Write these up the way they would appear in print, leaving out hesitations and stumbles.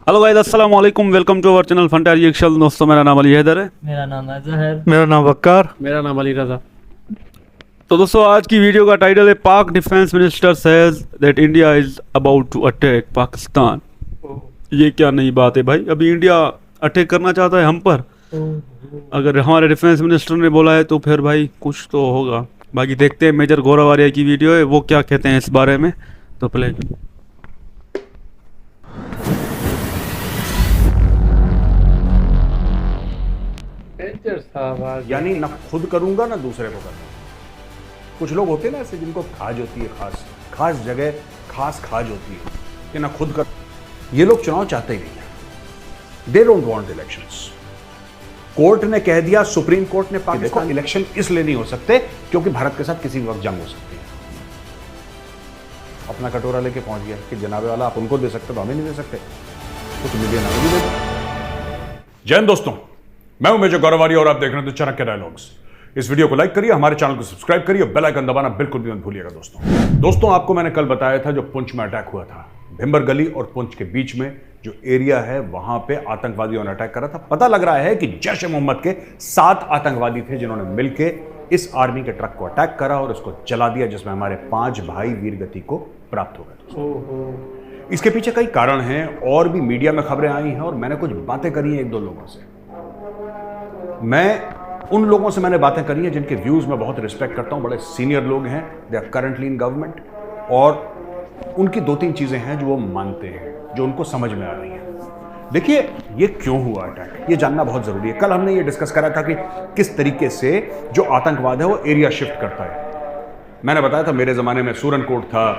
Hello guys, अस्सलाम वालेकुम। Welcome to our channel फंटायर रिएक्शन। दोस्तों, मेरा नाम अली हैदर है। मेरा नाम अजहर है। मेरा नाम वक्कार। मेरा नाम अली रजा। तो दोस्तों, आज की वीडियो का टाइटल है Pak defence minister says that India is about to attack Pakistan. ये क्या नई बात है भाई? अभी इंडिया अटैक करना चाहता है हम पर। अगर हमारे डिफेंस मिनिस्टर ने बोला है तो फिर भाई कुछ तो होगा। बाकी देखते हैं मेजर गोरावारिया की वीडियो है, वो क्या कहते हैं इस बारे में। तो प्ले। यानी ना खुद करूंगा ना दूसरे को करूंगा। कुछ लोग होते हैं ना ऐसे जिनको खाज होती है, खास जगह खास खाज होती है कि ना खुद कर। ये लोग चुनाव चाहते ही नहीं है। They don't want elections. Court ने कह दिया, सुप्रीम कोर्ट ने देखो इलेक्शन इसलिए नहीं हो सकते क्योंकि भारत के साथ किसी भी वक्त जंग हो सकती है। अपना कटोरा लेके पहुंच गया कि जनाबे वाला आप उनको दे सकते तो हमें नहीं दे सकते, कुछ मिलियन हमें भी दे दो। जय हिंद दोस्तों, मैं हूं मेजर गोरावारिया और आप देख रहे हैं चाणक्य डायलॉग्स। इस वीडियो को लाइक करिए, हमारे चैनल को सब्सक्राइब करिए, बेल आइकन दबाना बिल्कुल भी मत भूलिएगा। दोस्तों आपको मैंने कल बताया था जो पुंछ में अटैक हुआ था, भिंबर गली और पुंछ के बीच में जो एरिया है वहां पे आतंकवादियों ने अटैक करा था। पता लग रहा है कि जैश ए मोहम्मद के 7 आतंकवादी थे जिन्होंने मिलकर इस आर्मी के ट्रक को अटैक करा और उसको जला दिया, जिसमें हमारे 5 भाई वीरगति को प्राप्त हो गए। इसके पीछे कई कारण हैं और भी मीडिया में खबरें आई हैं और मैंने कुछ बातें करी हैं 1-2 लोगों से। मैं उन लोगों से मैंने बातें करी हैं जिनके व्यूज मैं बहुत रिस्पेक्ट करता हूं, बड़े सीनियर लोग हैं, they are currently in government, और उनकी 2-3 चीजें हैं जो वो मानते हैं, जो उनको समझ में आ रही हैं। देखिए, ये क्यों हुआ अटैक, ये जानना बहुत जरूरी है। कल हमने ये डिस्कस करा था कि किस तरीके से जो आतंकवाद है वो एरिया शिफ्ट करता है। मैंने बताया था मेरे जमाने में सूरनकोट था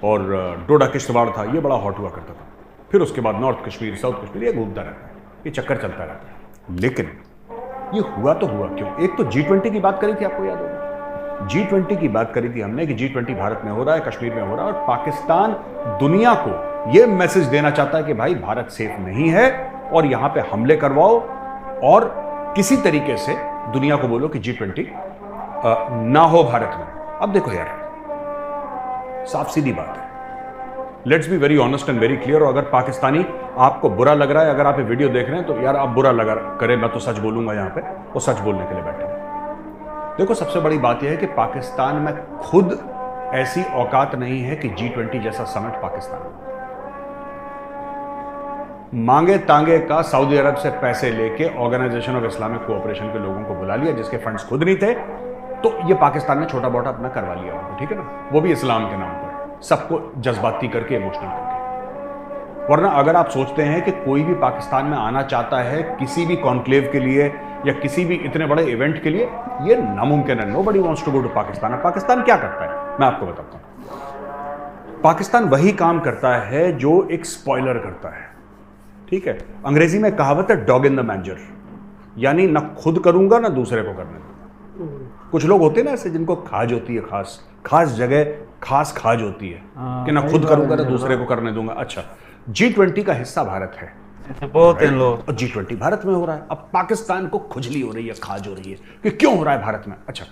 और डोडा किश्तवाड़ था, ये बड़ा हॉट हुआ करता था। फिर उसके बाद नॉर्थ कश्मीर, साउथ कश्मीर, ये घूमता रहता है, ये चक्कर चलता रहता है। लेकिन ये हुआ तो हुआ क्यों? एक तो G20 की बात करी थी, आपको याद होगा। G20 की बात करी थी हमने कि G20 भारत में हो रहा है, कश्मीर में हो रहा है, और पाकिस्तान दुनिया को यह मैसेज देना चाहता है कि भाई भारत सेफ नहीं है और यहां पे हमले करवाओ और किसी तरीके से दुनिया को बोलो कि G20 ना हो भारत में। अब देखो यार, साफ सीधी बात है, let's be very honest and very clear. और अगर पाकिस्तानी आपको बुरा लग रहा है, अगर आप ये वीडियो देख रहे हैं, तो यार आप बुरा लगा करें, मैं तो सच बोलूंगा यहाँ पे, वो सच बोलने के लिए बैठे हैं। देखो, सबसे बड़ी बात यह है कि पाकिस्तान में खुद ऐसी औकात नहीं है कि G20 जैसा समिट पाकिस्तान में। मांगे तांगे का सऊदी अरब से पैसे लेके ऑर्गेनाइजेशन ऑफ इस्लामिक कोऑपरेशन के लोगों को बुला लिया, जिसके फंड्स खुद नहीं थे, तो ये पाकिस्तान ने छोटा मोटा अपना करवा लिया उनको, ठीक है ना, वो भी इस्लाम के नाम पर, सबको जज्बाती करके, इमोशनल करके। वरना अगर आप सोचते हैं कि कोई भी पाकिस्तान में आना चाहता है किसी भी कॉन्क्लेव के लिए या किसी भी इतने बड़े इवेंट के लिए, ये नामुमकिन है। Nobody wants to go to Pakistan. Pakistan क्या करता है मैं आपको बताता हूं। पाकिस्तान वही काम करता है जो एक स्पॉइलर करता है, ठीक है। अंग्रेजी में कहावत है डॉग इन द मैंजर, यानी ना खुद करूंगा ना दूसरे को करने दूंगा। कुछ लोग होते हैं ना ऐसे जिनको खाज होती है, खास जगह खास खाज होती है कि ना खुद करूंगा ना दूसरे को करने दूंगा। अच्छा, G20 का हिस्सा भारत है, बहुत इन लोग, और G20 भारत में हो रहा है। अब पाकिस्तान को खुजली हो रही है, खाज हो रही है कि क्यों हो रहा है भारत में। अच्छा,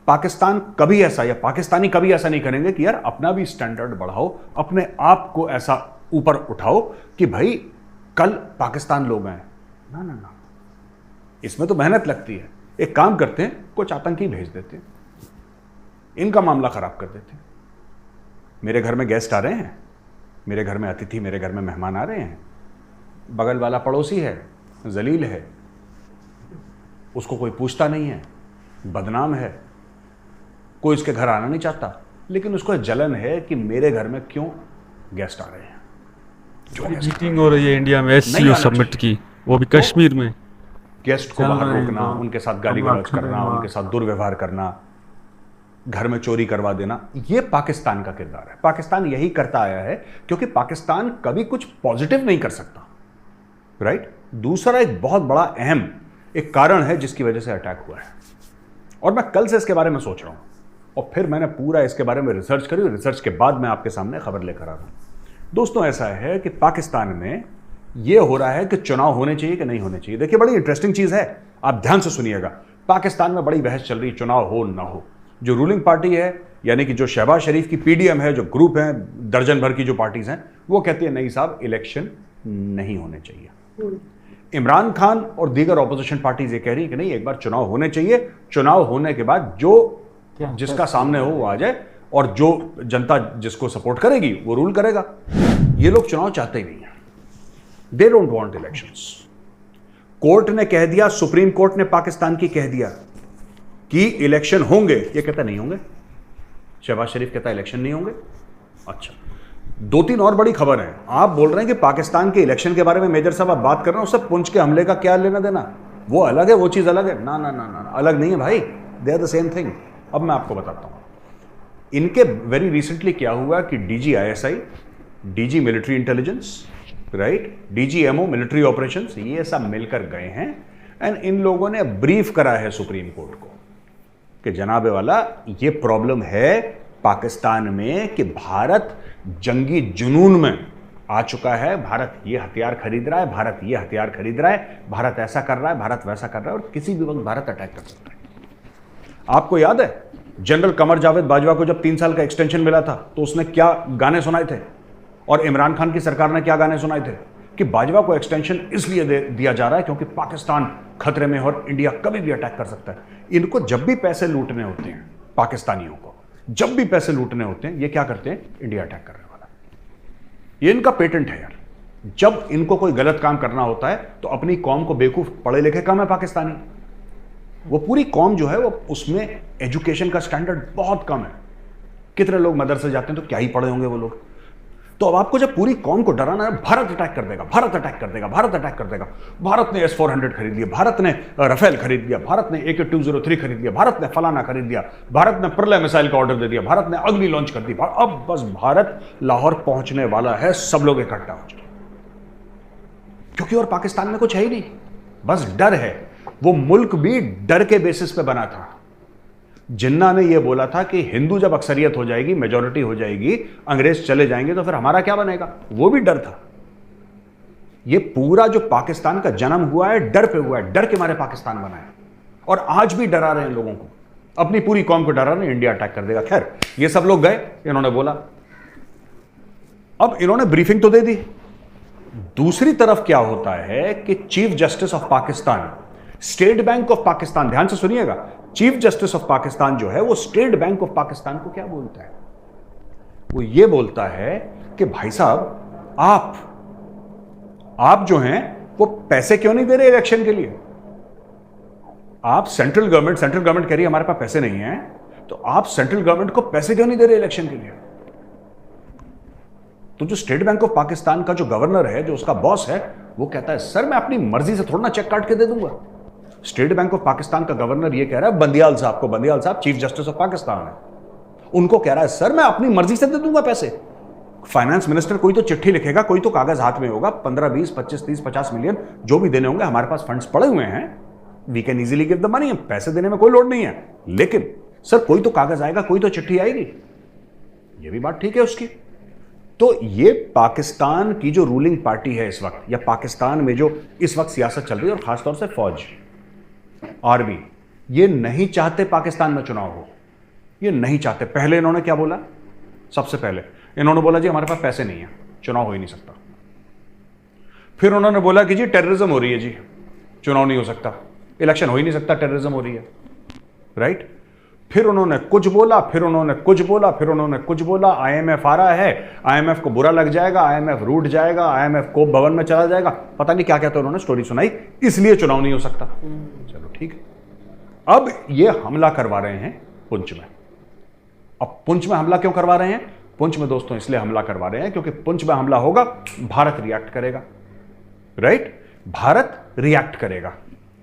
पाकिस्तान कभी ऐसा या पाकिस्तानी कभी ऐसा नहीं करेंगे कि यार अपना भी स्टैंडर्ड बढ़ाओ, अपने आप को ऐसा ऊपर उठाओ कि भाई कल पाकिस्तान लोग आए। ना ना ना, इसमें तो मेहनत लगती है। एक काम करते हैं, कुछ आतंकी भेज देते हैं, इनका मामला खराब कर देते हैं। मेरे घर में गेस्ट आ रहे हैं, मेरे घर में अतिथि, मेरे घर में मेहमान आ रहे हैं, बगल वाला पड़ोसी है, जलील है, उसको कोई पूछता नहीं है, बदनाम है, कोई उसके घर आना नहीं चाहता, लेकिन उसको जलन है कि मेरे घर में क्यों गेस्ट आ रहे हैं। मीटिंग हो रही है इंडिया में SCO समिट की, वो भी कश्मीर में। गेस्ट को बाहर रोकना, उनके साथ गाली गलौज करना, उनके साथ दुर्व्यवहार करना, घर में चोरी करवा देना, यह पाकिस्तान का किरदार है। पाकिस्तान यही करता आया है क्योंकि पाकिस्तान कभी कुछ पॉजिटिव नहीं कर सकता, राइट। दूसरा एक बहुत बड़ा अहम एक कारण है जिसकी वजह से अटैक हुआ है, और मैं कल से इसके बारे में सोच रहा हूं, और फिर मैंने पूरा इसके बारे में रिसर्च करी, और रिसर्च के बाद मैं आपके सामने खबर लेकर आ रहा हूं। दोस्तों, ऐसा है कि पाकिस्तान में यह हो रहा है कि चुनाव होने चाहिए कि नहीं होने चाहिए। देखिए, बड़ी इंटरेस्टिंग चीज है, आप ध्यान से सुनिएगा। पाकिस्तान में बड़ी बहस चल रही, चुनाव हो ना हो। जो रूलिंग पार्टी है, यानी कि जो शहबाज शरीफ की PDM है, जो ग्रुप है, दर्जन भर की जो पार्टीज हैं, वो कहती है नहीं साहब, इलेक्शन नहीं होने चाहिए। इमरान खान और दीगर ऑपोजिशन पार्टीज ये कह रही है कि नहीं, एक बार चुनाव होने चाहिए, चुनाव होने के बाद जो जिसका सामने हो वो आ जाए और जो जनता जिसको सपोर्ट करेगी वो रूल करेगा। ये लोग चुनाव चाहते ही नहीं है, they don't want elections. Court ने कह दिया, सुप्रीम कोर्ट ने पाकिस्तान की कह दिया कि इलेक्शन होंगे, ये कहता नहीं होंगे। शहबाज शरीफ कहता इलेक्शन नहीं होंगे। अच्छा, दो तीन और बड़ी खबर है। आप बोल रहे हैं कि पाकिस्तान के इलेक्शन के बारे में मेजर साहब आप बात कर रहे हैं, उससे पुंछ के हमले का क्या लेना देना? वो अलग है, वो चीज अलग है। ना ना ना ना, अलग नहीं है भाई, they are the same thing. अब मैं आपको बताता हूं इनके वेरी रिसेंटली क्या हुआ कि DG ISI, DG military intelligence, right, DGMO military operations, ये सब मिलकर गए हैं एंड इन लोगों ने ब्रीफ करा है सुप्रीम कोर्ट को कि जनाबे वाला ये प्रॉब्लम है पाकिस्तान में कि भारत जंगी जुनून में आ चुका है, भारत ये हथियार खरीद रहा है, भारत ये हथियार खरीद रहा है, भारत ऐसा कर रहा है, भारत वैसा कर रहा है और किसी भी वक्त भारत अटैक कर सकता है। आपको याद है जनरल कमर जावेद बाजवा को जब 3 साल का एक्सटेंशन मिला था तो उसने क्या गाने सुनाए थे और इमरान खान की सरकार ने क्या गाने सुनाए थे कि बाजवा को एक्सटेंशन इसलिए दिया जा रहा है क्योंकि पाकिस्तान खतरे में है और इंडिया कभी भी अटैक कर सकता है। इनको जब भी पैसे लूटने होते हैं, पाकिस्तानियों को जब भी पैसे लूटने होते हैं, ये क्या करते हैं? इंडिया अटैक करने वाला। ये इनका पेटेंट है यार। जब इनको कोई गलत काम करना होता है तो अपनी कौम को बेवकूफ, पढ़े लिखे कम है पाकिस्तानी, वो पूरी कौम जो है वो उसमें एजुकेशन का स्टैंडर्ड बहुत कम है। कितने लोग मदरसे जाते हैं तो क्या ही पढ़े होंगे वो लोग। तो अब आपको जब पूरी कौम को डराना है, भारत अटैक कर देगा, भारत अटैक कर देगा, भारत अटैक कर देगा, भारत ने S-400 खरीद लिया, भारत ने राफेल खरीद लिया, भारत ने AK-203 खरीद लिया, भारत ने फलाना खरीद लिया, भारत ने प्रलय मिसाइल का ऑर्डर दे दिया, भारत ने अग्नि लॉन्च कर दी। अब बस भारत लाहौर पहुंचने वाला है, सब लोग इकट्ठा हो जाए, क्योंकि और पाकिस्तान में कुछ है ही नहीं, बस डर है। वो मुल्क भी डर के बेसिस पे बना था। जिन्ना ने यह बोला था कि हिंदू जब अक्सरियत हो जाएगी, मेजॉरिटी हो जाएगी, अंग्रेज चले जाएंगे तो फिर हमारा क्या बनेगा, वो भी डर था। ये पूरा जो पाकिस्तान का जन्म हुआ है डर पे हुआ है, डर के मारे पाकिस्तान बना है और आज भी डरा रहे हैं लोगों को, अपनी पूरी कौम को डरा रहे हैं इंडिया अटैक कर देगा। खैर ये सब लोग गए, इन्होंने बोला, अब इन्होंने ब्रीफिंग तो दे दी। दूसरी तरफ क्या होता है कि chief justice of Pakistan, state bank of Pakistan, ध्यान से सुनिएगा, चीफ जस्टिस ऑफ पाकिस्तान जो है वो स्टेट बैंक ऑफ पाकिस्तान को क्या बोलता है? वो ये बोलता है कि भाई साहब आप जो हैं वो पैसे क्यों नहीं दे रहे इलेक्शन के लिए? आप सेंट्रल गवर्नमेंट कह रही है हमारे पास पैसे नहीं है, तो आप सेंट्रल गवर्नमेंट को पैसे क्यों नहीं दे रहे इलेक्शन के लिए? तो जो स्टेट बैंक ऑफ पाकिस्तान का जो गवर्नर है, जो उसका बॉस है, वो कहता है सर मैं अपनी मर्जी से थोड़ा ना चेक काट के दे दूंगा। स्टेट बैंक ऑफ पाकिस्तान का गवर्नर ये कह रहा है बंदियाल साहब को, बंदियाल साहब चीफ जस्टिस ऑफ पाकिस्तान है, उनको कह रहा है सर मैं अपनी मर्जी से दे दूंगा पैसे। फाइनेंस मिनिस्टर कोई तो चिट्ठी लिखेगा, कोई तो कागज हाथ में होगा, 15, 20, 25, 30, 50 मिलियन जो भी देने होंगे, हमारे पास फंड्स पड़े हुए हैं, we can easily give the money, पैसे देने में कोई लोड नहीं है, लेकिन सर कोई तो कागज आएगा, कोई तो चिट्ठी आएगी। ये भी बात ठीक है उसकी। तो ये पाकिस्तान की जो रूलिंग पार्टी है इस वक्त, या पाकिस्तान में जो इस वक्त सियासत चल रही है और खासतौर से फौज, आर्मी, ये नहीं चाहते पाकिस्तान में चुनाव हो, ये नहीं चाहते। पहले इन्होंने क्या बोला? सबसे पहले इन्होंने बोला जी हमारे पास पैसे नहीं है, चुनाव हो ही नहीं सकता। फिर उन्होंने बोला कि जी टेररिज्म हो रही है, जी चुनाव नहीं हो सकता, इलेक्शन हो ही नहीं सकता, टेररिज्म हो रही है, राइट। फिर उन्होंने कुछ बोला, फिर उन्होंने कुछ बोला, फिर उन्होंने कुछ बोला, IMF आ रहा है, IMF को बुरा लग जाएगा, IMF रूठ जाएगा, IMF को भवन में चला जाएगा, पता नहीं क्या क्या तो उन्होंने स्टोरी सुनाई, इसलिए चुनाव नहीं हो सकता। चलो ठीक है। अब ये हमला करवा रहे हैं पुंछ में। अब पुंछ में हमला क्यों करवा रहे हैं? पुंछ में दोस्तों इसलिए हमला करवा रहे हैं क्योंकि पुंछ में हमला होगा, भारत रिएक्ट करेगा, राइट। भारत रिएक्ट करेगा,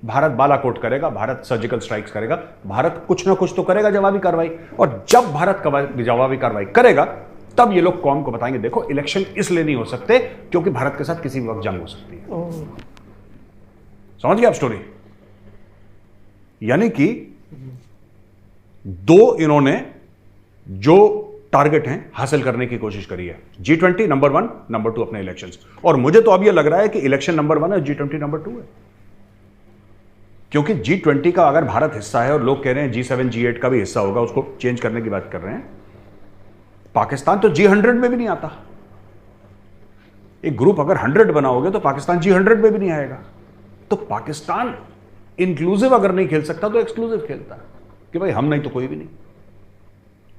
भारत बालाकोट करेगा, भारत सर्जिकल स्ट्राइक्स करेगा, भारत कुछ ना कुछ तो करेगा जवाबी कार्रवाई। और जब भारत जवाबी कार्रवाई करेगा तब ये लोग कौम को बताएंगे देखो इलेक्शन इसलिए नहीं हो सकते क्योंकि भारत के साथ किसी भी वक्त जंग हो सकती है। समझ गए आप स्टोरी? यानी कि दो इन्होंने जो टारगेट हैं हासिल करने की कोशिश करी है। G20 नंबर 1, नंबर 2 अपने इलेक्शंस। और मुझे तो अब यह लग रहा है कि इलेक्शन नंबर 1 है, G20 नंबर 2 है, क्योंकि G20 का अगर भारत हिस्सा है और लोग कह रहे हैं G7 G8 का भी हिस्सा होगा, उसको चेंज करने की बात कर रहे हैं, पाकिस्तान तो G100 में भी नहीं आता। एक ग्रुप अगर 100 बनाओगे तो पाकिस्तान G100 में भी नहीं आएगा। तो पाकिस्तान इंक्लूसिव अगर नहीं खेल सकता तो एक्सक्लूसिव खेलता है कि भाई हम नहीं तो कोई भी नहीं।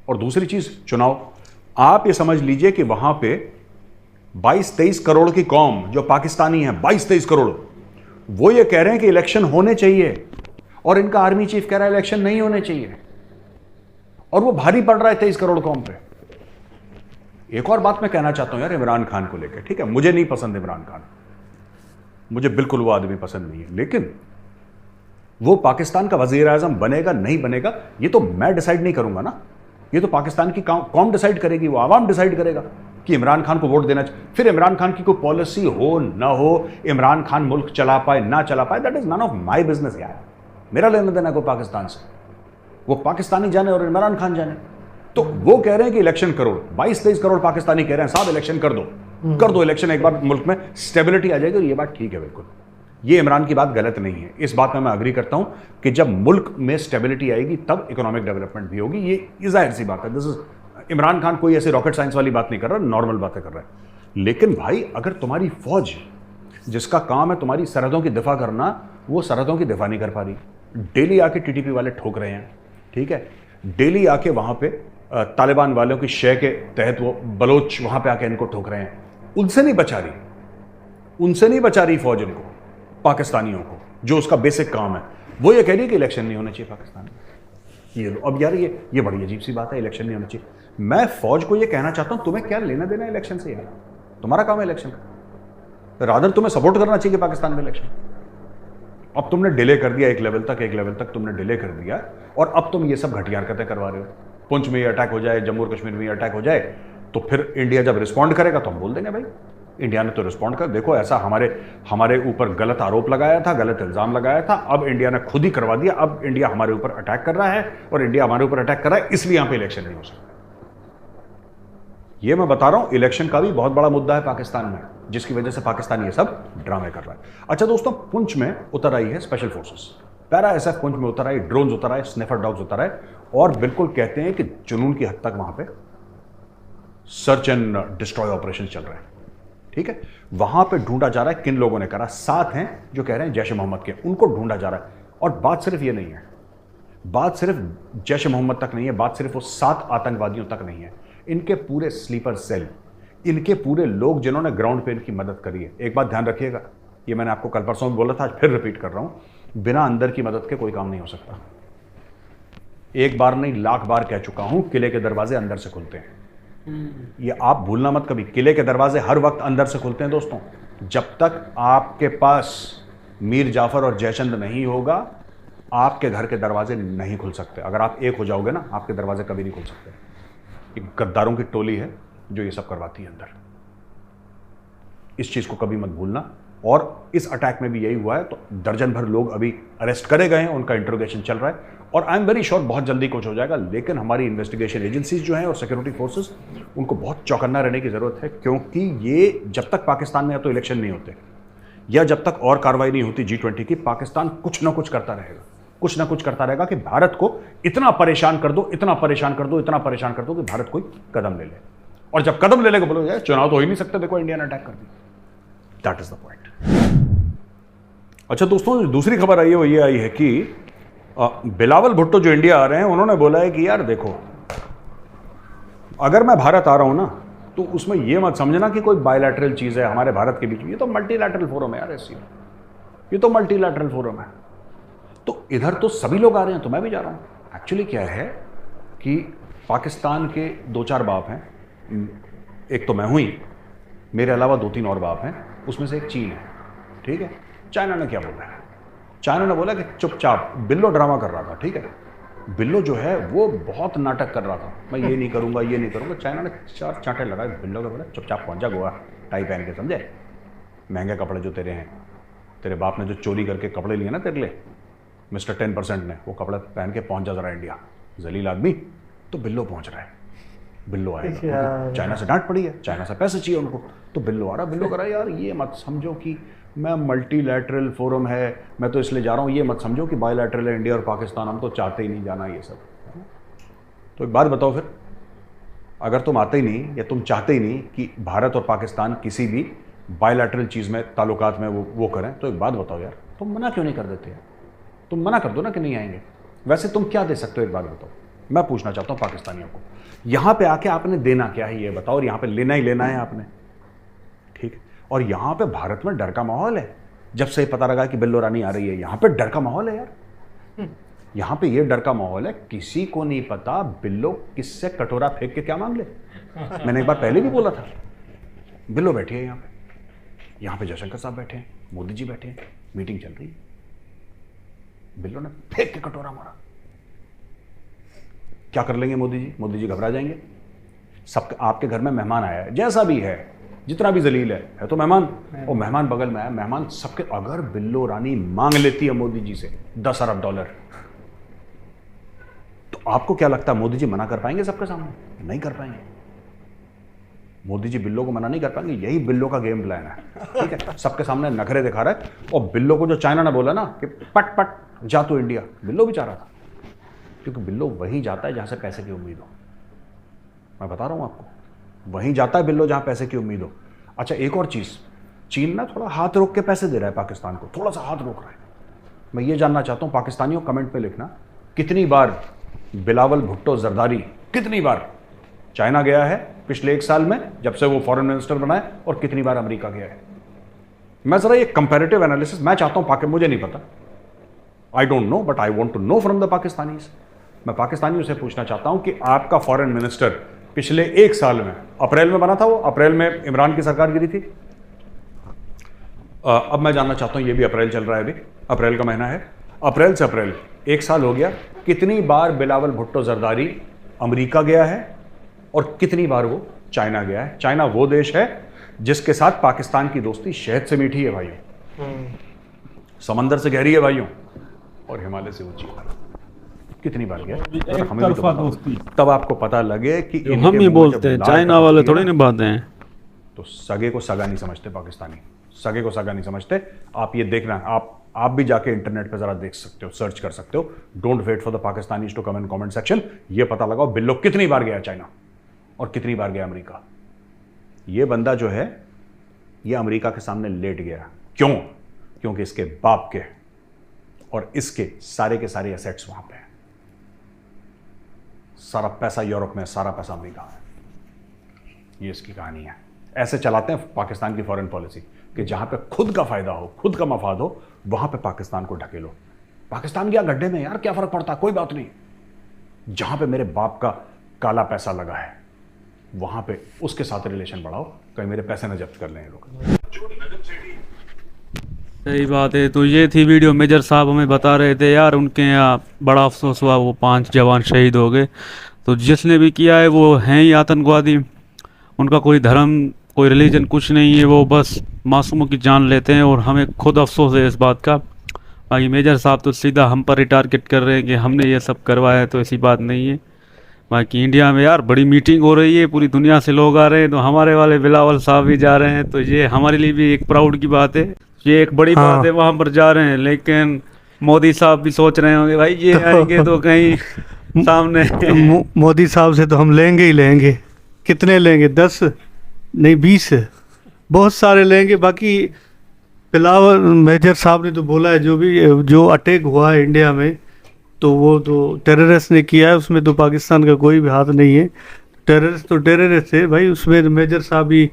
और दूसरी चीज चुनाव, आप ये समझ लीजिए कि वहां पे 22-23 करोड़ की कौम जो पाकिस्तानी है, 22-23 करोड़, वो ये कह रहे हैं कि इलेक्शन होने चाहिए और इनका आर्मी चीफ कह रहा है इलेक्शन नहीं होने चाहिए, और वो भारी पड़ रहा है 23 करोड़ कौम पे। एक और बात मैं कहना चाहता हूं यार इमरान खान को लेकर, ठीक है, मुझे नहीं पसंद इमरान खान, मुझे बिल्कुल वो आदमी पसंद नहीं है, लेकिन वो पाकिस्तान का वजीर आजम बनेगा नहीं बनेगा ये तो मैं डिसाइड नहीं करूंगा ना, ये तो पाकिस्तान की कौम डिसाइड करेगी, वो आवाम डिसाइड करेगा कि इमरान खान को वोट देना चाहिए। फिर इमरान खान की कोई पॉलिसी हो ना हो, इमरान खान मुल्क चला पाए ना चला पाए, that is none of my business यार, मेरा लेना देना को पाकिस्तान से, वो पाकिस्तानी जाने और इमरान खान जाने। तो वो कह रहे हैं कि इलेक्शन करो, 22-23 करोड़ पाकिस्तानी कह रहे हैं साहब इलेक्शन कर दो इलेक्शन, एक बार मुल्क में स्टेबिलिटी आ जाएगी। और ये बात ठीक है बिल्कुल, ये इमरान की बात गलत नहीं है, इस बात में मैं अग्री करता हूं कि जब मुल्क में स्टेबिलिटी आएगी तब इकोनॉमिक डेवलपमेंट भी होगी, ये जाहिर सी बात है। दिस इज इमरान खान कोई ऐसी रॉकेट साइंस वाली बात नहीं कर रहा, नॉर्मल बातें कर रहा है। लेकिन भाई अगर तुम्हारी फौज जिसका काम है तुम्हारी सरहदों की दिफा करना, वो सरहदों की दिफा नहीं कर पा रही, डेली आके टीटीपी वाले ठोक रहे हैं, ठीक है, डेली आके वहां पे तालिबान वालों की शय के तहत वो बलोच वहां पे आके इनको ठोक रहे हैं, उनसे नहीं बचा रही फौज इनको, पाकिस्तानियों को, जो उसका बेसिक काम है। वो ये कह रही है कि इलेक्शन नहीं होना चाहिए पाकिस्तान में। ये अब यार ये बड़ी अजीब सी बात है, इलेक्शन नहीं होना चाहिए। मैं फौज को ये कहना चाहता हूं तुम्हें क्या लेना देना इलेक्शन से यार, तुम्हारा काम है इलेक्शन का, रादर तुम्हें सपोर्ट करना चाहिए पाकिस्तान में इलेक्शन। अब तुमने डिले कर दिया एक लेवल तक तुमने डिले कर दिया, और अब तुम ये सब घटिया हरकतें करवा रहे हो। पुंछ में ये अटैक हो जाए, जम्मू और कश्मीर में ये अटैक हो जाए, तो फिर इंडिया जब रिस्पॉन्ड करेगा तो हम बोल देंगे भाई इंडिया ने तो रिस्पॉन्ड कर, देखो ऐसा हमारे ऊपर गलत आरोप लगाया था, गलत इल्जाम लगाया था, अब इंडिया ने खुद ही करवा दिया, अब इंडिया हमारे ऊपर अटैक कर रहा है, और इंडिया हमारे ऊपर अटैक कर रहा है, इसलिए यहां पे इलेक्शन नहीं हो सकता। ये मैं बता रहा हूं, इलेक्शन का भी बहुत बड़ा मुद्दा है पाकिस्तान में, जिसकी वजह से पाकिस्तान ये सब ड्रामे कर रहा है। अच्छा दोस्तों, पुंछ में उतर आई है special forces, para SF Poonch में उतर आई, ड्रोन्स उतर आए, स्निफर डॉग्स उतर आए, और बिल्कुल कहते हैं कि जुनून की हद तक वहां पे सर्च एंड डिस्ट्रॉय ऑपरेशन चल रहे हैं, ठीक है। वहां पे ढूंढा जा रहा है किन लोगों ने करा, 7 हैं जो कह रहे हैं जैश ए मोहम्मद के, उनको ढूंढा जा रहा है। और बात सिर्फ ये नहीं है, बात सिर्फ जैश ए मोहम्मद तक नहीं है, बात सिर्फ वो 7 आतंकवादियों तक नहीं है, इनके पूरे स्लीपर सेल, इनके पूरे लोग जिन्होंने ग्राउंड पे इनकी मदद करी है। एक बात ध्यान रखिएगा, ये मैंने आपको कल परसों में बोला था, आज फिर रिपीट कर रहा हूं, बिना अंदर की मदद के कोई काम नहीं हो सकता। एक बार नहीं लाख बार कह चुका हूं, किले के दरवाजे अंदर से खुलते हैं, ये आप भूलना मत कभी, किले के दरवाजे हर वक्त अंदर से खुलते हैं दोस्तों। जब तक आपके पास मीर जाफर और जयचंद नहीं होगा, आपके घर के दरवाजे नहीं खुल सकते। अगर आप एक हो जाओगे ना, आपके दरवाजे कभी नहीं खुल सकते। एक गद्दारों की टोली है जो ये सब करवाती है अंदर, इस चीज को कभी मत भूलना। और इस अटैक में भी यही हुआ है, तो दर्जन भर लोग अभी अरेस्ट करे गए हैं, उनका इंटरोगेशन चल रहा है, और आई एम वेरी श्योर बहुत जल्दी कुछ हो जाएगा। लेकिन हमारी इन्वेस्टिगेशन एजेंसीज जो हैं और सिक्योरिटी फोर्सेस, उनको बहुत चौकन्ना रहने की जरूरत है, क्योंकि ये जब तक पाकिस्तान में या तो इलेक्शन नहीं होते, या जब तक और कार्रवाई नहीं होती G20 की, पाकिस्तान कुछ ना कुछ करता रहेगा, कुछ ना कुछ करता रहेगा कि भारत को इतना परेशान कर दो, इतना परेशान कर दो, इतना परेशान कर दो कि भारत कोई कदम ले ले। और जब कदम ले लेगा बोलो यार चुनाव तो हो ही नहीं सकते, देखो इंडिया ने अटैक कर दिया। That is the point. अच्छा दोस्तों, दूसरी खबर आई है वो ये आई है कि बिलावल भुट्टो जो इंडिया आ रहे हैं, उन्होंने बोला है कि यार देखो, अगर मैं भारत आ रहा हूं ना, तो उसमें यह मत समझना कि कोई बायलैटरल चीज है हमारे भारत के बीच में, ये तो मल्टीलैटरल फोरम है यार, ये तो मल्टीलैटरल फोरम है। तो इधर तो सभी लोग आ रहे हैं तो मैं भी जा रहा हूं। एक्चुअली क्या है कि पाकिस्तान के 2-4 बाप हैं, एक तो मैं हूं ही, मेरे अलावा 2-3 और बाप हैं, उसमें से एक चीन है, ठीक है। चाइना ने क्या बोला है, चाइना ने बोला कि चुपचाप, बिल्लो ड्रामा कर रहा था, ठीक है, बिल्लो जो है वो बहुत नाटक कर रहा था, मैं ये नहीं करूंगा, ये नहीं करूंगा। चाइना ने 4 चांटे लगाए बिल्लो के, बोला चुपचाप पहुंच जा गोवा, टाई पहन के, समझे, महंगे कपड़े जो तेरे हैं, तेरे बाप ने जो चोरी करके कपड़े लिए ना तेरे लिए, मिस्टर 10% ने, वो कपड़े पहन के पहुंच जा जरा इंडिया, जलील आदमी। तो बिल्लो पहुंच रहा है, बिल्लो आएगा, चाइना से डांट पड़ी है, चाइना से पैसे चाहिए उनको, तो बिल्लो आ रहा, बिल्लो करा। यार ये मत समझो कि मैं मल्टीलैटरल फोरम है, मैं तो इसलिए जा रहा हूँ, ये मत समझो कि बायलैटरल है इंडिया और पाकिस्तान, हम तो चाहते ही नहीं जाना ये सब। तो एक बात बताओ फिर, अगर तुम आते ही नहीं या तुम चाहते ही नहीं कि भारत और पाकिस्तान किसी भी बायलैटरल चीज़ में, ताल्लुकात में वो करें, तो एक बात बताओ यार, तुम मना क्यों नहीं कर देते यार? तुम मना कर दो ना कि नहीं आएंगे। वैसे तुम क्या दे सकते हो, एक बात बताओ। मैं पूछना चाहता हूँ पाकिस्तानियों को, यहाँ पे आके आपने देना क्या है ये बताओ, और यहाँ पे लेना ही लेना है आपने, ठीक है? और यहाँ पे भारत में डर का माहौल है। जब से पता लगा कि बिल्लो रानी आ रही है, यहाँ पे डर का माहौल है यार। यहाँ पे ये डर का माहौल है, किसी को नहीं पता बिल्लो किससे कटोरा फेंक के क्या मांग ले। मैंने एक बार पहले भी बोला था, बिल्लो बैठी है यहाँ पे जयशंकर साहब बैठे हैं, मोदी जी बैठे हैं, मीटिंग चल रही है, बिल्लो ने फेंक के कटोरा मारा। क्या कर लेंगे मोदी जी? मोदी जी घबरा जाएंगे। सब आपके घर में मेहमान आया है, जैसा भी है, जितना भी जलील है तो मेहमान, और मेहमान बगल में आया, मेहमान सबके, अगर बिल्लो रानी मांग लेती है मोदी जी से $10 अरब, तो आपको क्या लगता है मोदी जी मना कर पाएंगे सबके सामने? नहीं कर पाएंगे। मोदी जी बिल्लो को मना नहीं कर पाएंगे। यही बिल्लो का गेम प्लान है, ठीक है? सबके सामने नखरे दिखा रहा है। और बिल्लो को जो चाइना ने बोला ना कि पट पट जा तू इंडिया, बिल्लो भी चाह रहा था, क्योंकि बिल्लो वहीं जाता है जहां से पैसे की उम्मीद हो। मैं बता रहा हूं आपको, वहीं जाता है बिल्लो जहां पैसे की उम्मीद हो। अच्छा, एक और चीज, चीन ना थोड़ा हाथ रोक के पैसे दे रहा है पाकिस्तान को, थोड़ा सा हाथ रोक रहा है। मैं ये जानना चाहता हूं, पाकिस्तानियों कमेंट में लिखना, कितनी बार बिलावल भुट्टो जरदारी, कितनी बार चाइना गया है पिछले 1 साल में जब से वो फॉरेन मिनिस्टर बना है, और कितनी बार अमेरिका गया है? मैं जरा ये कंपैरेटिव एनालिसिस मैं चाहता हूं, मुझे नहीं पता, I don't know, but I want to know from the Pakistanis. मैं पाकिस्तानियों से पूछना चाहता हूं कि आपका फॉरेन मिनिस्टर पिछले 1 साल में, अप्रैल में बना था वो, अप्रैल में इमरान की सरकार गिरी थी, अब मैं जानना चाहता हूं, ये भी अप्रैल चल रहा है, अभी अप्रैल का महीना है, अप्रैल से अप्रैल 1 साल हो गया, कितनी बार बिलावल भुट्टो जरदारी अमेरिका गया है और कितनी बार वो चाइना गया है? चाइना वो देश है जिसके साथ पाकिस्तान की दोस्ती शहद से मीठी है भाइयों, समंदर से गहरी है भाइयों, और हिमालय से ऊंची है। कितनी बार गया? हमें भी तो पता, तब आपको पता लगे कि हम ही बोलते हैं, चाइना वाले थोड़ी ना बातें हैं। तो सगे को सगा नहीं समझते पाकिस्तानी, सगे को सगा नहीं समझते। आप ये देखना, आप भी जाके इंटरनेट पे जरा देख सकते हो, सर्च कर सकते हो। Don't wait for the Pakistanis to come in comment section. ये पता लगाओ बिल्लो कितनी बार गया चाइना और कितनी बार गया अमेरिका। ये बंदा जो है ये अमेरिका के सामने लेट गया। क्यों? क्योंकि इसके बाप के और इसके सारे के सारे एसेट्स वहां पे हैं। सारा पैसा यूरोप में, सारा पैसा अमेरिका में। ये इसकी कहानी है। ऐसे चलाते हैं पाकिस्तान की फॉरेन पॉलिसी कि जहां पे खुद का फायदा हो, खुद का मफाद हो, वहां पे पाकिस्तान को ढकेलो। पाकिस्तान गया गड्ढे में यार, क्या फर्क पड़ता, कोई बात नहीं। जहां पे मेरे बाप का काला पैसा लगा है वहां पे उसके साथ रिलेशन बढ़ाओ, कहीं मेरे पैसे न जब्त कर लें लोग। सही बात है। तो ये थी वीडियो, मेजर साहब हमें बता रहे थे यार उनके यहाँ बड़ा अफसोस हुआ, वो 5 जवान शहीद हो गए। तो जिसने भी किया है वो हैं ही आतंकवादी, उनका कोई धर्म, कोई रिलीजन कुछ नहीं है, वो बस मासूमों की जान लेते हैं। और हमें खुद अफसोस है इस बात का। बाकी मेजर साहब तो सीधा हम पर ही टारगेट कर रहे हैं कि हमने ये सब करवाया है, तो ऐसी बात नहीं है। बाकी इंडिया में यार बड़ी मीटिंग हो रही है, पूरी दुनिया से लोग आ रहे हैं, तो हमारे वाले बिलावल साहब भी जा रहे हैं, तो ये हमारे लिए भी एक प्राउड की बात है, ये एक बड़ी बात है, वहाँ पर जा रहे हैं। लेकिन मोदी साहब भी सोच रहे होंगे भाई ये आएंगे तो कहीं सामने मोदी साहब से तो हम लेंगे ही लेंगे। कितने लेंगे? 10 नहीं 20, बहुत सारे लेंगे। बाकी बिलावल मेजर साहब ने तो बोला है जो अटैक हुआ है इंडिया में, तो वो तो टेररिस्ट ने किया है, उसमें तो पाकिस्तान का कोई भी हाथ नहीं है। टेररिस्ट तो टेररिस्ट है भाई, उसमें मेजर साहब भी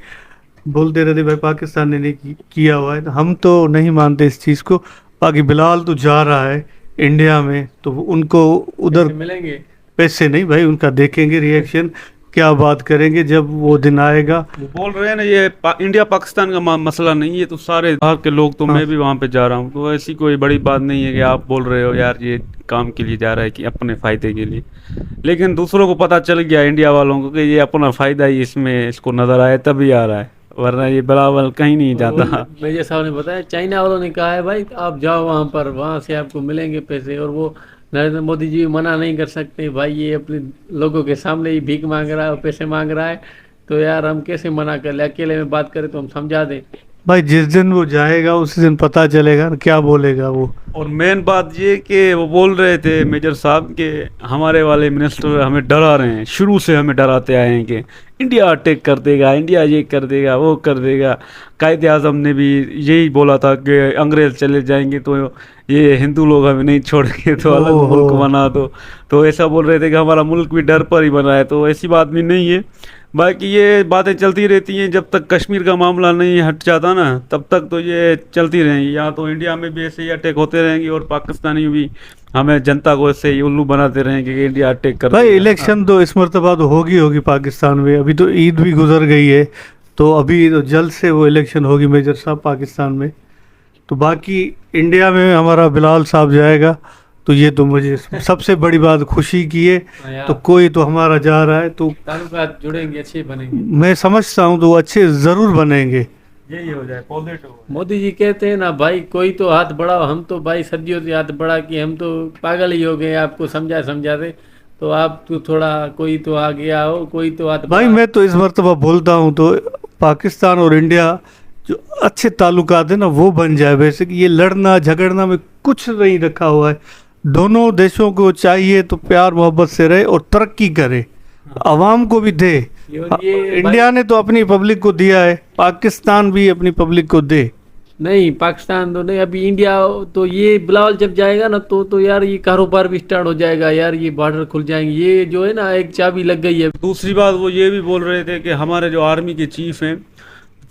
बोलते रहते भाई पाकिस्तान ने नहीं किया हुआ है। हम तो नहीं मानते इस चीज़ को। बाकी बिलावल तो जा रहा है इंडिया में, तो उनको उधर मिलेंगे पैसे नहीं भाई, उनका देखेंगे रिएक्शन, क्या बात करेंगे जब वो दिन आएगा। वो बोल रहे हैं ना ये इंडिया पाकिस्तान का मसला नहीं है, तो सारे बाहर के लोग, तो मैं भी वहाँ पे जा रहा हूँ, तो ऐसी कोई बड़ी बात नहीं है कि आप बोल रहे हो यार ये काम के लिए जा रहा है कि अपने फ़ायदे के लिए। लेकिन दूसरों को पता चल गया, इंडिया वालों को, कि ये अपना फ़ायदा ही इसमें इसको नज़र आया तभी आ रहा है, वरना ये बिलावल कहीं नहीं जाता। मेजर साहब ने बताया चाइना वालों ने कहा है भाई आप जाओ वहाँ पर, वहाँ से आपको मिलेंगे पैसे, और वो नरेंद्र मोदी जी मना नहीं कर सकते भाई, ये अपने लोगों के सामने ही भीख मांग रहा है और पैसे मांग रहा है, तो यार हम कैसे मना कर ले, अकेले में बात करें तो हम समझा दें भाई। जिस दिन वो जाएगा उसी दिन पता चलेगा क्या बोलेगा वो। और मेन बात ये कि वो बोल रहे थे मेजर साहब के हमारे वाले मिनिस्टर हमें डरा रहे हैं, शुरू से हमें डराते आए हैं कि इंडिया अटैक कर देगा, इंडिया ये कर देगा, वो कर देगा। कायद आज़म ने भी यही बोला था कि अंग्रेज़ चले जाएंगे तो ये हिंदू लोग हमें नहीं छोड़ेंगे, तो अलग ओहो। मुल्क बना दो। तो ऐसा बोल रहे थे कि हमारा मुल्क भी डर पर ही बना है, तो ऐसी बात भी नहीं है। बाकी ये बातें चलती रहती हैं, जब तक कश्मीर का मामला नहीं हट जाता ना तब तक तो ये चलती रहेंगी। यहाँ तो इंडिया में भी ऐसे ही अटैक होते रहेंगे और पाकिस्तानी भी हमें जनता को ऐसे ही उल्लू बनाते रहेंगे कि इंडिया अटैक कर भाई देगा। इलेक्शन तो इस मरतबा तो होगी पाकिस्तान में। अभी तो ईद भी गुजर गई है, तो अभी तो जल्द से वो इलेक्शन होगी मेजर साहब पाकिस्तान में। तो बाकी इंडिया में हमारा बिलाल साहब जाएगा, तो ये तो मुझे सबसे बड़ी बात खुशी की है। हाँ तो यार, कोई तो हमारा जा रहा है, तो ताल्लुकात जुड़ेंगे, अच्छे बनेंगे। मैं समझता हूँ तो वो अच्छे ज़रूर बनेंगे। यही हो जाए पॉजिटिव। मोदी जी कहते हैं ना भाई, कोई तो हाथ बढ़ाओ। हम तो भाई सदियों से हाथ बढ़ा कि हम तो पागल ही हो गए, आपको समझाते। तो आप तो थोड़ा, कोई तो आगे आओ, कोई तो हाथ भाई बढ़ाओ। मैं तो इस मरतबा बोलता हूँ तो पाकिस्तान और इंडिया जो अच्छे ताल्लुकात है ना वो बन जाए। वैसे कि ये लड़ना झगड़ना में कुछ नहीं रखा हुआ है। दोनों देशों को चाहिए तो प्यार मोहब्बत से रहे और तरक्की करे, आवाम को भी दे। ये इंडिया ने तो अपनी पब्लिक को दिया है, पाकिस्तान भी अपनी पब्लिक को दे। नहीं, पाकिस्तान तो नहीं, अभी इंडिया। तो ये बिलावल जब जाएगा ना तो यार ये कारोबार भी स्टार्ट हो जाएगा यार, ये बॉर्डर खुल जाएंगे। ये जो है ना एक चाबी लग गई है। दूसरी बात वो ये भी बोल रहे थे कि हमारे जो आर्मी के चीफ हैं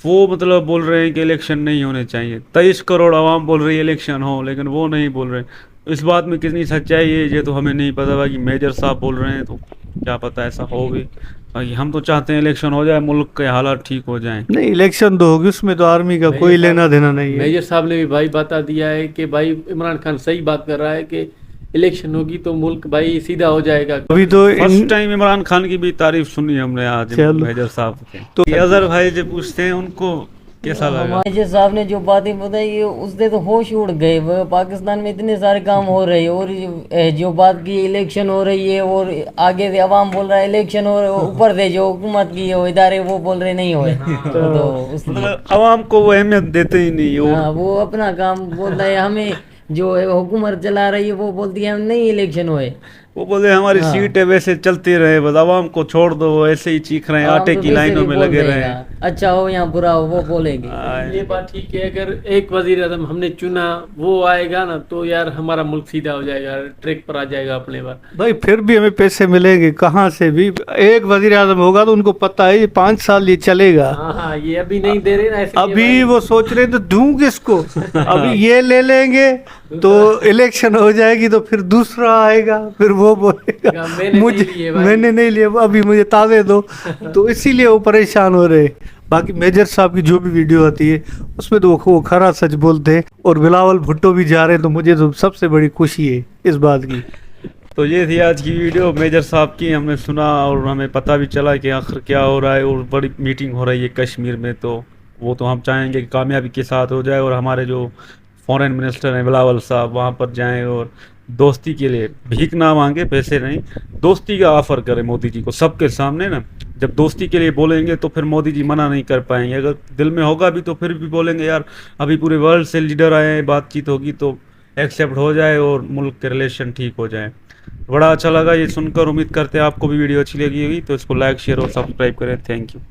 वो मतलब बोल रहे हैं कि इलेक्शन नहीं होने चाहिए। 23 करोड़ आवाम बोल रही है इलेक्शन हो, लेकिन वो नहीं बोल रहे। इस बात में कितनी सच्चाई है ये तो हमें नहीं पता। बाकी मेजर साहब बोल रहे हैं तो क्या पता ऐसा हो भी। बाकी हम तो चाहते हैं इलेक्शन हो जाए, मुल्क के हालात ठीक हो जाएं। नहीं, इलेक्शन तो होगी, उसमें तो आर्मी का कोई लेना देना नहीं है। मेजर साहब ने भी भाई बता दिया है कि भाई इमरान खान सही बात कर रहा है कि इलेक्शन होगी तो मुल्क भाई सीधा हो जाएगा। अभी तो फर्स्ट टाइम इमरान खान की भी तारीफ सुनी हमने आज चलो। मेजर साहब के। तो तो अजहर भाई जो पूछते हैं उनको कैसा लगा? हमारे साहब ने जो बातें बताई है उससे तो होश उड़ गए। वो पाकिस्तान में इतने सारे काम हो रहे हैं और जो बात की इलेक्शन हो रही है और आगे से अवाम बोल रहा है इलेक्शन हो रहा है, ऊपर से जो हुकूमत की वो इदारे वो बोल रहे नहीं हुए। तो उसलिए मतलब आवाम को वो अहमियत देते ही नहीं। और हाँ, वो अपना काम बोल रहा है। हमें जो हुकूमत चला रही है वो बोलती है हम नहीं इलेक्शन हुए। वो बोले हमारी हाँ। सीट है वैसे चलती रहे, बस आवाम को छोड़ दो, वो ऐसे ही चीख रहे हैं, आवाम आटे तो की वैसे लाइनों भी में बोल लगे देगा, रहे। अच्छा हो या बुरा हो वो बोलेंगे। ये बात ठीक है, अगर एक वजीर आजम हमने चुना वो आएगा ना तो यार हमारा मुल्क सीधा हो जाएगा, ट्रैक पर आ जाएगा अपने बार। भाई फिर भी हमें पैसे मिलेंगे कहाँ से भी। एक वजीर आजम होगा तो उनको पता है ये 5 साल ये चलेगा। हाँ हाँ, ये अभी नहीं दे रहे ना ऐसे। अभी वो सोच रहे तो दूं किसको। अभी ये ले लेंगे तो इलेक्शन हो जाएगी तो फिर दूसरा आएगा, फिर वो बोलेगा मैंने नहीं लिया, अभी मुझे ताज़े दो। तो इसीलिए वो परेशान हो रहे। बाकी मेजर साहब की जो भी वीडियो आती है उसमें तो वो खरा सच बोलते हैं। और बिलावल भुट्टो भी जा रहे हैं, तो मुझे तो सबसे बड़ी खुशी है इस बात की। तो ये थी आज की वीडियो मेजर साहब की। हमने सुना और हमें पता भी चला कि आखिर क्या हो रहा है, और बड़ी मीटिंग हो रही है कश्मीर में। तो वो तो हम चाहेंगे कि कामयाबी के साथ हो जाए और हमारे जो फॉरेन मिनिस्टर हैं बिलावल साहब वहाँ पर जाएं और दोस्ती के लिए भीख ना मांगे, पैसे नहीं, दोस्ती का ऑफर करें मोदी जी को सबके सामने ना। जब दोस्ती के लिए बोलेंगे तो फिर मोदी जी मना नहीं कर पाएंगे। अगर दिल में होगा भी तो फिर भी बोलेंगे यार अभी पूरे वर्ल्ड से लीडर आए हैं, बातचीत होगी तो एक्सेप्ट हो जाए और मुल्क के रिलेशन ठीक हो जाए। बड़ा अच्छा लगा ये सुनकर। उम्मीद करते हैं आपको भी वीडियो अच्छी लगी होगी, तो इसको लाइक शेयर और सब्सक्राइब करें। Thank you.